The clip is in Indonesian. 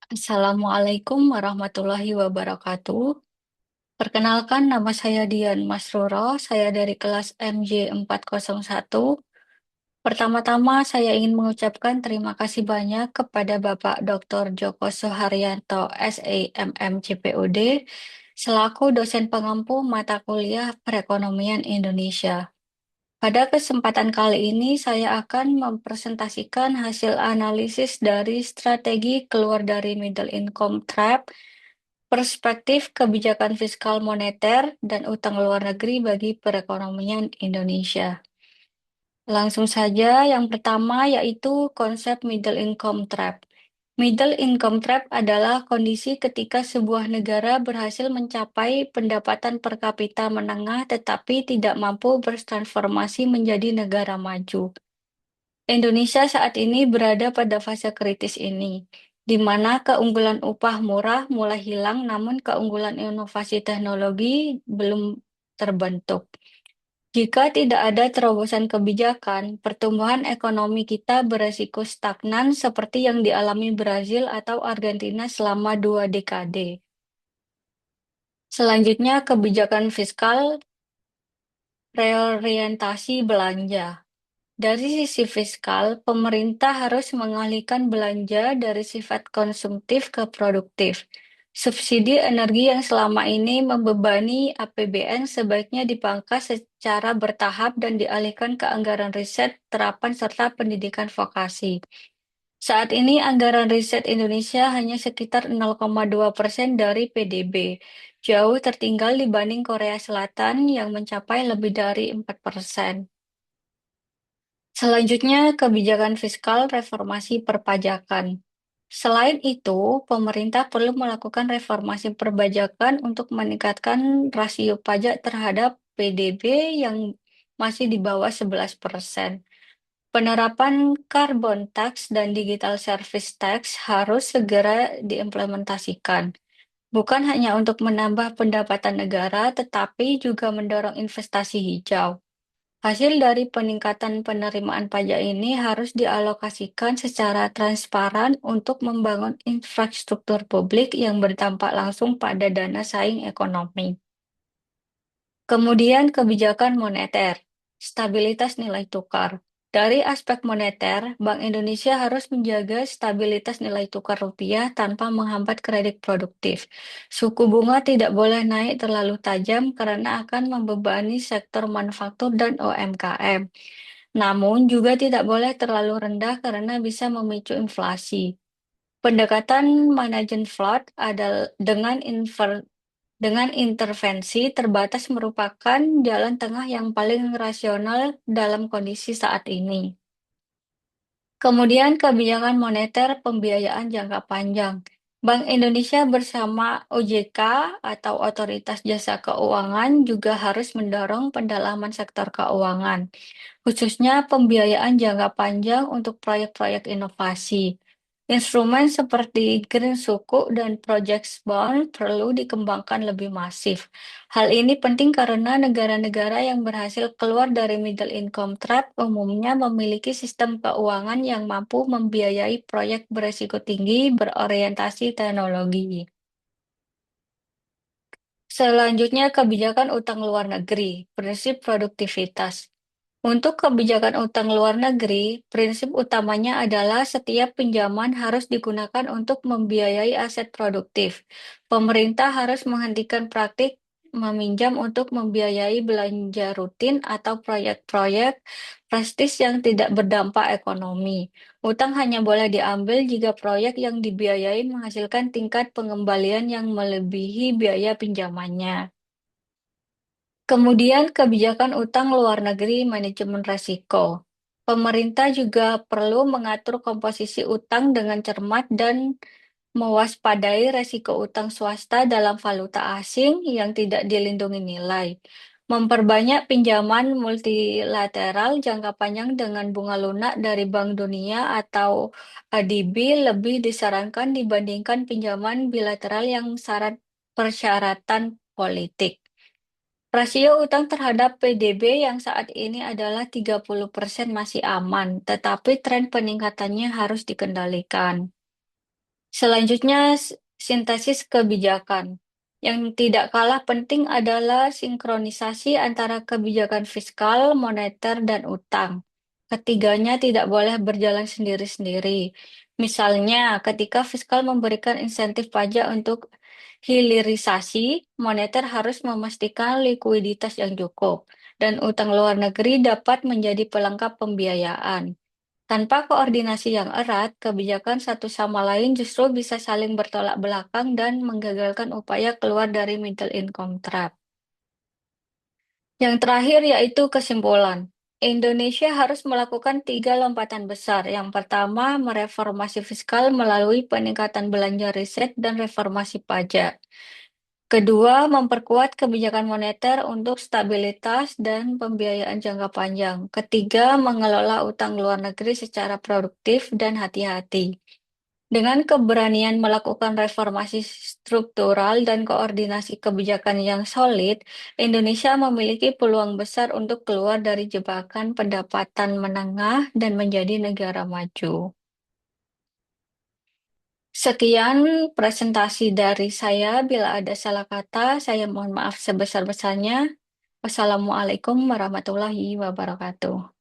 Assalamualaikum warahmatullahi wabarakatuh. Perkenalkan, nama saya Dian Masruro. Saya dari kelas MJ401. Pertama-tama, saya ingin mengucapkan terima kasih banyak kepada Bapak Dr. Joko Suharyanto, SEMM CPUD, selaku dosen pengampu mata kuliah Perekonomian Indonesia. Pada kesempatan kali ini, saya akan mempresentasikan hasil analisis dari strategi keluar dari middle income trap, perspektif kebijakan fiskal moneter, dan utang luar negeri bagi perekonomian Indonesia. Langsung saja, yang pertama yaitu konsep middle income trap. Middle income trap adalah kondisi ketika sebuah negara berhasil mencapai pendapatan per kapita menengah tetapi tidak mampu bertransformasi menjadi negara maju. Indonesia saat ini berada pada fase kritis ini, di mana keunggulan upah murah mulai hilang, namun keunggulan inovasi teknologi belum terbentuk. Jika tidak ada terobosan kebijakan, pertumbuhan ekonomi kita beresiko stagnan seperti yang dialami Brazil atau Argentina selama 2 dekade. Selanjutnya, kebijakan fiskal reorientasi belanja. Dari sisi fiskal, pemerintah harus mengalihkan belanja dari sifat konsumtif ke produktif. Subsidi energi yang selama ini membebani APBN sebaiknya dipangkas secara bertahap dan dialihkan ke anggaran riset, terapan, serta pendidikan vokasi. Saat ini anggaran riset Indonesia hanya sekitar 0,2% dari PDB, jauh tertinggal dibanding Korea Selatan yang mencapai lebih dari 4%. Selanjutnya, kebijakan fiskal reformasi perpajakan. Selain itu, pemerintah perlu melakukan reformasi perpajakan untuk meningkatkan rasio pajak terhadap PDB yang masih di bawah 11%. Penerapan carbon tax dan digital service tax harus segera diimplementasikan, bukan hanya untuk menambah pendapatan negara, tetapi juga mendorong investasi hijau. Hasil dari peningkatan penerimaan pajak ini harus dialokasikan secara transparan untuk membangun infrastruktur publik yang berdampak langsung pada dana saing ekonomi. Kemudian kebijakan moneter, stabilitas nilai tukar. Dari aspek moneter, Bank Indonesia harus menjaga stabilitas nilai tukar rupiah tanpa menghambat kredit produktif. Suku bunga tidak boleh naik terlalu tajam karena akan membebani sektor manufaktur dan UMKM. Namun juga tidak boleh terlalu rendah karena bisa memicu inflasi. Pendekatan manajen float adalah dengan intervensi terbatas merupakan jalan tengah yang paling rasional dalam kondisi saat ini. Kemudian kebijakan moneter pembiayaan jangka panjang. Bank Indonesia bersama OJK atau Otoritas Jasa Keuangan juga harus mendorong pendalaman sektor keuangan, khususnya pembiayaan jangka panjang untuk proyek-proyek inovasi. Instrumen seperti Green Sukuk dan Project Bond perlu dikembangkan lebih masif. Hal ini penting karena negara-negara yang berhasil keluar dari middle income trap umumnya memiliki sistem keuangan yang mampu membiayai proyek beresiko tinggi berorientasi teknologi. Selanjutnya, kebijakan utang luar negeri, prinsip produktivitas. Untuk kebijakan utang luar negeri, prinsip utamanya adalah setiap pinjaman harus digunakan untuk membiayai aset produktif. Pemerintah harus menghentikan praktik meminjam untuk membiayai belanja rutin atau proyek-proyek prestis yang tidak berdampak ekonomi. Utang hanya boleh diambil jika proyek yang dibiayai menghasilkan tingkat pengembalian yang melebihi biaya pinjamannya. Kemudian kebijakan utang luar negeri manajemen resiko. Pemerintah juga perlu mengatur komposisi utang dengan cermat dan mewaspadai resiko utang swasta dalam valuta asing yang tidak dilindungi nilai. Memperbanyak pinjaman multilateral jangka panjang dengan bunga lunak dari Bank Dunia atau ADB lebih disarankan dibandingkan pinjaman bilateral yang syarat persyaratan politik. Rasio utang terhadap PDB yang saat ini adalah 30% masih aman, tetapi tren peningkatannya harus dikendalikan. Selanjutnya, sintesis kebijakan. Yang tidak kalah penting adalah sinkronisasi antara kebijakan fiskal, moneter, dan utang. Ketiganya tidak boleh berjalan sendiri-sendiri. Misalnya, ketika fiskal memberikan insentif pajak untuk hilirisasi, moneter harus memastikan likuiditas yang cukup, dan utang luar negeri dapat menjadi pelengkap pembiayaan. Tanpa koordinasi yang erat, kebijakan satu sama lain justru bisa saling bertolak belakang dan menggagalkan upaya keluar dari middle income trap. Yang terakhir yaitu kesimpulan. Indonesia harus melakukan tiga lompatan besar. Yang pertama, mereformasi fiskal melalui peningkatan belanja riset dan reformasi pajak. Kedua, memperkuat kebijakan moneter untuk stabilitas dan pembiayaan jangka panjang. Ketiga, mengelola utang luar negeri secara produktif dan hati-hati. Dengan keberanian melakukan reformasi struktural dan koordinasi kebijakan yang solid, Indonesia memiliki peluang besar untuk keluar dari jebakan pendapatan menengah dan menjadi negara maju. Sekian presentasi dari saya. Bila ada salah kata, saya mohon maaf sebesar-besarnya. Wassalamualaikum warahmatullahi wabarakatuh.